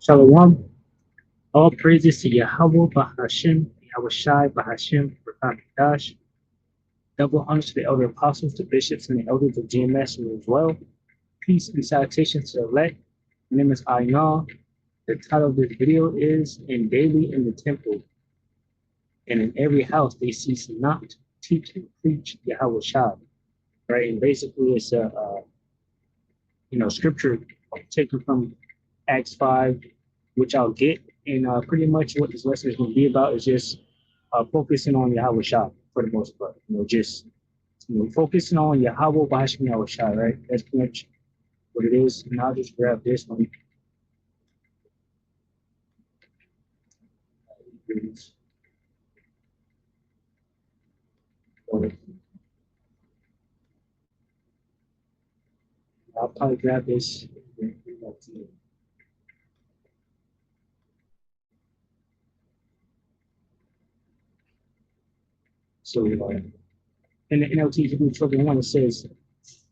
Shalom. All praises to Yahweh Bahashim, Yahawashi Bahashim, Dash. Double honors to the elder apostles, the bishops, and the elders of GMS as well. Peace and salutations to the elect. My name is Ayna. The title of this video is "In Daily in the Temple, and in every house they cease not to teach and preach Yahawashi." Right, and basically it's a scripture taken from Acts 5, which I'll get. And pretty much what this lesson is going to be about is just focusing on Yahweh Shah for the most part. Just focusing on Yahweh Bahashim Yahweh Shah, right? That's pretty much what it is. And I'll just grab this one. I'll probably grab this. So in the NLT Hebrew 12:1, it says,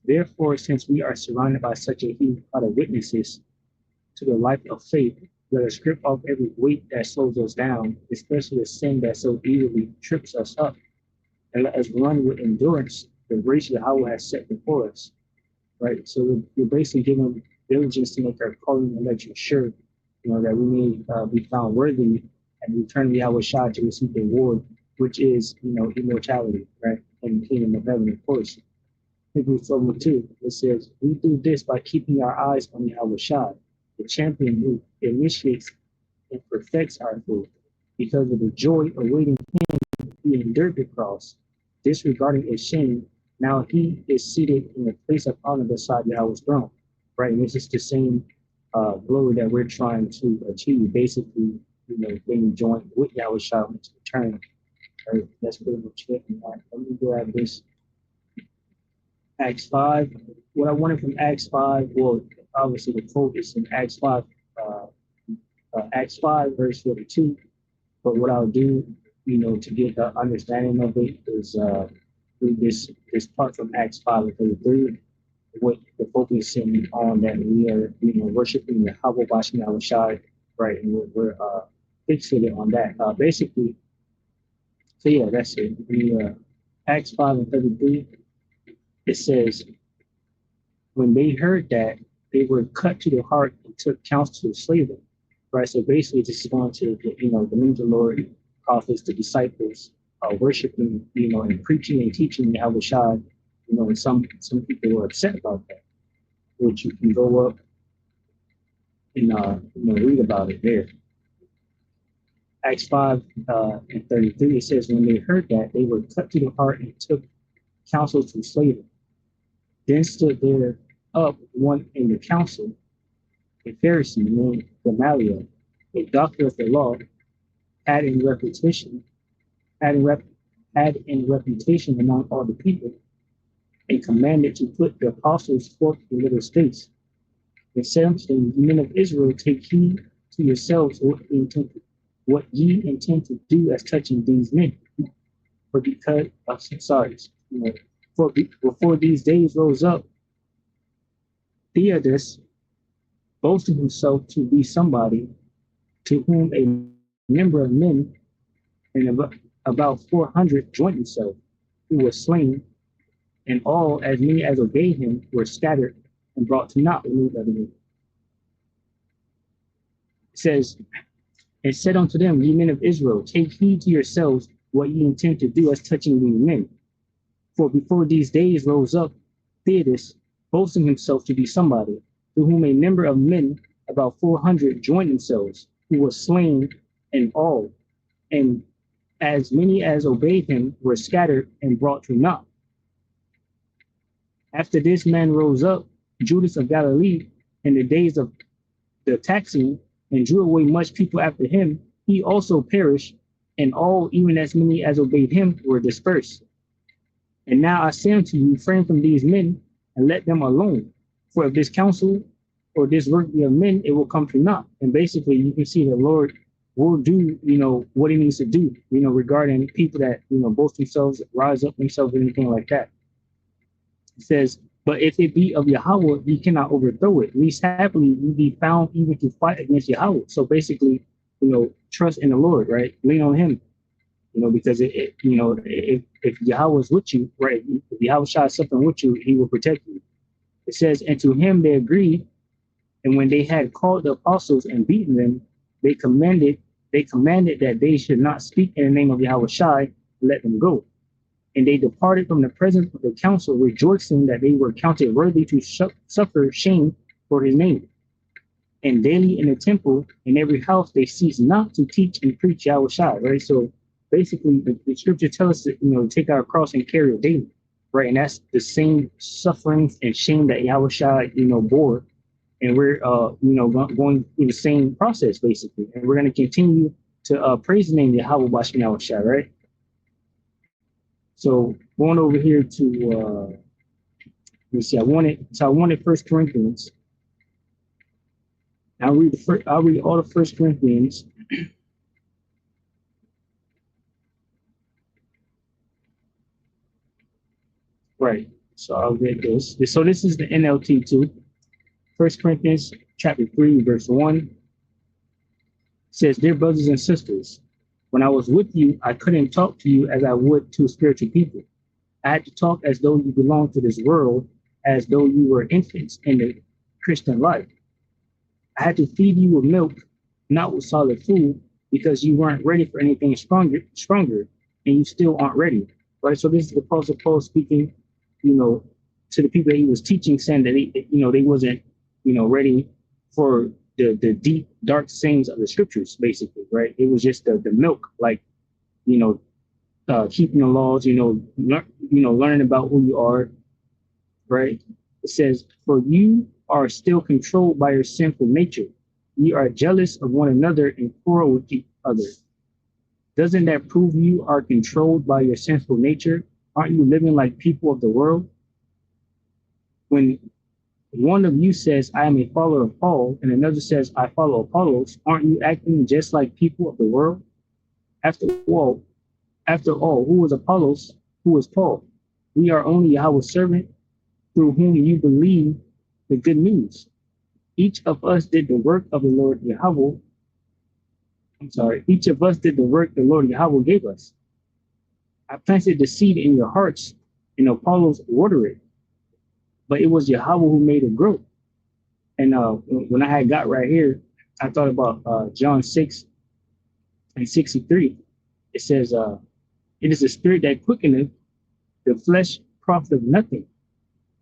"Therefore, since we are surrounded by such a huge cloud of witnesses to the life of faith, let us strip off every weight that slows us down, especially the sin that so easily trips us up, and let us run with endurance the race Yahweh has set before us." Right? So we're basically giving diligence to make our calling and election sure, that we may be found worthy and return to Yahweh Shah to receive the reward, which is, immortality, right? And the kingdom of heaven, of course. Hebrews 12:2, it says, "We do this by keeping our eyes on Yahweh Shah, the champion who initiates and perfects our faith. Because of the joy awaiting him, he endured the cross, disregarding its shame. Now he is seated in the place of honor beside Yahweh's throne." Right, and this is the same glory that we're trying to achieve. Basically, being joined with Yahweh Shah to return. Right, that's pretty much it. Let me grab this Acts 5. What I wanted from Acts 5, well, obviously the quote is in Acts 5, verse 42. But what I'll do, to get the understanding of it is read this part from Acts 5 and 33, what the focusing on that we are, worshiping the Yahawah Yahweh Shai, right? And we're fixated on that. Basically, so yeah, that's it. Acts 5 and 33, it says, "When they heard that, they were cut to the heart and took counsel to slay them." Right. So basically, this is going to, the ninja Lord, prophets, the disciples, worshiping, and preaching and teaching Yahweh Shai. And some people were upset about that, which you can go up and read about it there. Acts 5 and 33, it says, "When they heard that, they were cut to the heart and took counsel to slay them. Then stood there up one in the council, a Pharisee named Gamaliel, a doctor of the law, had in reputation, had in reputation among all the people, and commanded to put the apostles forth in little space. And said unto them, Men of Israel, take heed to yourselves what ye intend to do as touching these men. For because, before these days rose up, Theodos, boasting himself to be somebody, to whom a number of men, and about 400 joined themselves, who were slain, and all, as many as obeyed him, were scattered and brought to naught." It says, "And said unto them, Ye men of Israel, take heed to yourselves what ye intend to do as touching these men. For before these days rose up Theodos, boasting himself to be somebody, to whom a number of men, about 400, joined themselves, who were slain, and all, and as many as obeyed him, were scattered and brought to naught. After this man rose up, Judas of Galilee, in the days of the taxing, and drew away much people after him. He also perished, and all, even as many as obeyed him, were dispersed. And now I say unto you, refrain from these men, and let them alone. For if this counsel or this work be of men, it will come to naught." And basically, you can see the Lord will do, what he needs to do, regarding people that, boast themselves, rise up themselves, anything like that. It says, But if it be of Yahweh, ye cannot overthrow it. Least happily, ye be found even to fight against Yahweh. So basically, trust in the Lord, right? Lean on Him, because if Yahweh is with you, right? If Yahweh shot something with you, He will protect you. It says, and to Him they agreed, and when they had called the apostles and beaten them, they commanded that they should not speak in the name of Yahweh Shai, let them go. And they departed from the presence of the council, rejoicing that they were counted worthy to suffer shame for His name. And daily in the temple, in every house, they ceased not to teach and preach Yahweh Shai, right? So basically, the scripture tells us to, take our cross and carry it daily, right? And that's the same sufferings and shame that Yahweh Shai, bore. And we're, going through the same process, basically. And we're going to continue to praise the name YAHAWASHI Yahweh Shai, right? So going over here to, let me see, I wanted First Corinthians. I'll read all of First Corinthians. Right. So I'll read this. So this is the NLT too. First Corinthians chapter 3, verse 1 says, "Dear brothers and sisters, when I was with you, I couldn't talk to you as I would to spiritual people. I had to talk as though you belonged to this world, as though you were infants in the Christian life. I had to feed you with milk, not with solid food, because you weren't ready for anything stronger, and you still aren't ready." Right. So this is the Apostle Paul speaking, to the people that he was teaching, saying that they wasn't, ready for the deep, dark sayings of the scriptures, basically, right? It was just the milk, like, keeping the laws, learning about who you are, right? It says, "For you are still controlled by your sinful nature. You are jealous of one another and quarrel with each other. Doesn't that prove you are controlled by your sinful nature? Aren't you living like people of the world? When one of you says, I am a follower of Paul, and another says, I follow Apollos, aren't you acting just like people of the world? After all, who was Apollos? Who was Paul? We are only Yahweh's servant through whom you believe the good news. Each of us did the work of the Lord Yahweh. Each of us did the work the Lord Yahweh gave us. I planted the seed in your hearts, and Apollos watered it, but it was Yahweh who made it grow." And when I had got right here, I thought about John 6 and 63. It says, "It is the spirit that quickeneth, the flesh profiteth nothing.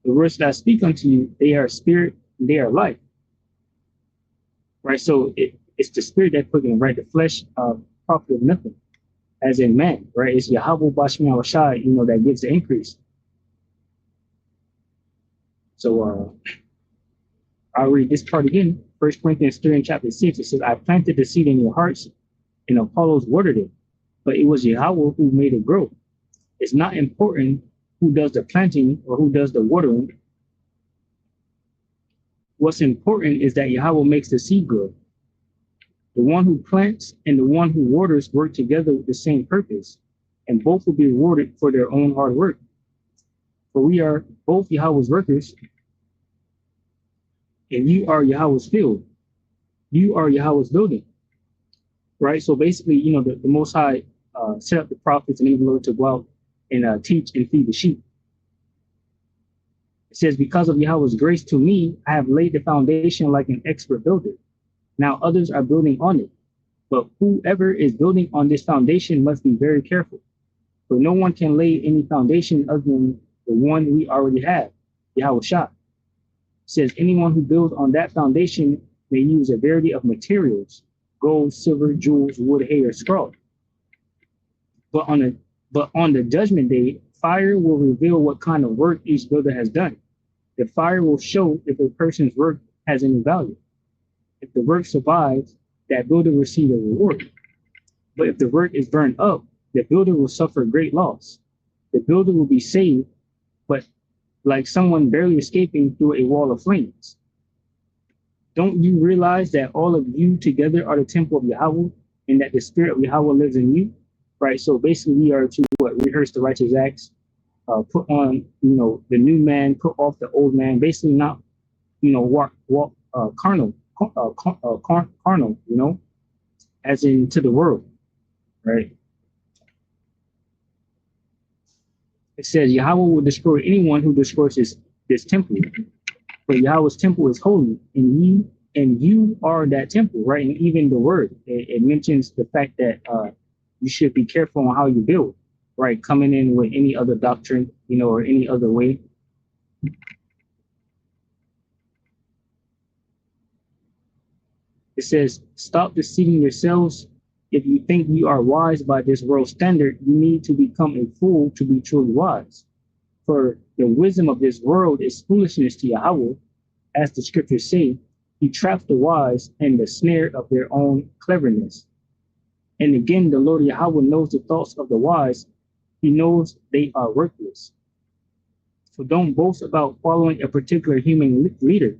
The words that I speak unto you, they are spirit and they are life." Right? So it's the spirit that quickeneth, right? The flesh profiteth nothing, as in man, right? It's YAHAWASHI Yahweh Shai, that gives the increase. So I'll read this part again. 1 Corinthians 3 and chapter 6, it says, "I planted the seed in your hearts, and Apollos watered it, but it was Yahweh who made it grow." It's not important who does the planting or who does the watering. What's important is that Yahweh makes the seed grow. The one who plants and the one who waters work together with the same purpose, and both will be rewarded for their own hard work. For we are both Yahweh's workers, and you are Yahweh's field. You are Yahweh's building, right? So basically, the Most High set up the prophets and even Lord to go out and teach and feed the sheep. It says, "Because of Yahweh's grace to me, I have laid the foundation like an expert builder. Now others are building on it. But whoever is building on this foundation must be very careful. For no one can lay any foundation other than the one we already have, Yahweh Shai. It says, anyone who builds on that foundation may use a variety of materials, gold, silver, jewels, wood, hay, or straw. But on the judgment day, fire will reveal what kind of work each builder has done. The fire will show if a person's work has any value. If the work survives, that builder will receive a reward. But if the work is burned up, the builder will suffer great loss. The builder will be saved, but like someone barely escaping through a wall of flames. Don't you realize that all of you together are the temple of Yahweh, and that the spirit of Yahweh lives in you? Right. So basically, we are to rehearse the righteous acts put on, the new man, put off the old man, basically not, walk carnal, as into the world, right? It says Yahweh will destroy anyone who destroys this temple. But Yahweh's temple is holy, and you are that temple, right? And even the word, it mentions the fact that you should be careful on how you build, right? Coming in with any other doctrine, or any other way. It says, stop deceiving yourselves. If you think you are wise by this world standard, you need to become a fool to be truly wise. For the wisdom of this world is foolishness to Yahweh, as the scriptures say, he traps the wise in the snare of their own cleverness. And again, the Lord Yahweh knows the thoughts of the wise. He knows they are worthless. So don't boast about following a particular human leader,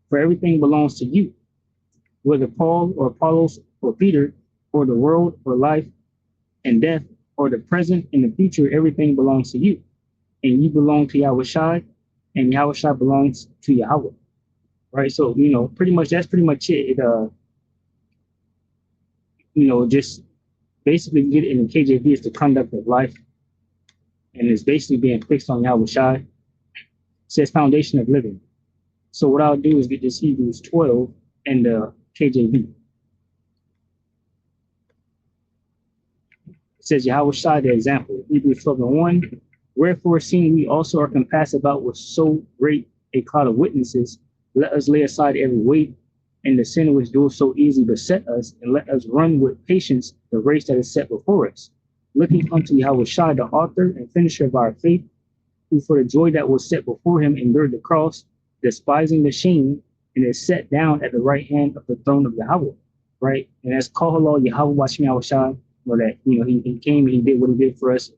for everything belongs to you. Whether Paul or Apollos or Peter or the world or life and death or the present and the future, everything belongs to you. And you belong to YAHAWASHI, and YAHAWASHI belongs to Yahweh. Right? So, pretty much that's pretty much it. Just basically get it in the KJV is the conduct of life. And it's basically being fixed on YAHAWASHI. It says foundation of living. So what I'll do is get this Hebrews 12 and the KJV. It says YAHAWASHI, the example. Hebrews 12 and 1. Wherefore, seeing we also are compassed about with so great a cloud of witnesses, let us lay aside every weight and the sin which doeth so easily beset us, and let us run with patience the race that is set before us, looking unto YAHAWASHI, the author and finisher of our faith, who for the joy that was set before him endured the cross, despising the shame, and is set down at the right hand of the throne of Yahweh. Right? And that's called Yahweh watching YAHAWASHI, that he came and he did what he did for us,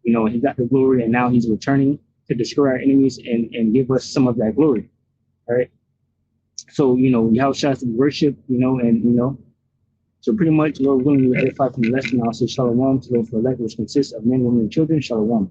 and he got the glory, and now he's returning to destroy our enemies and give us some of that glory. All right. So, YAHAWASHI is to be worshiped, so pretty much, Lord willing, we edify from the lesson. I'll say shalom to those who elect, which consists of men, women, and children. Shalom.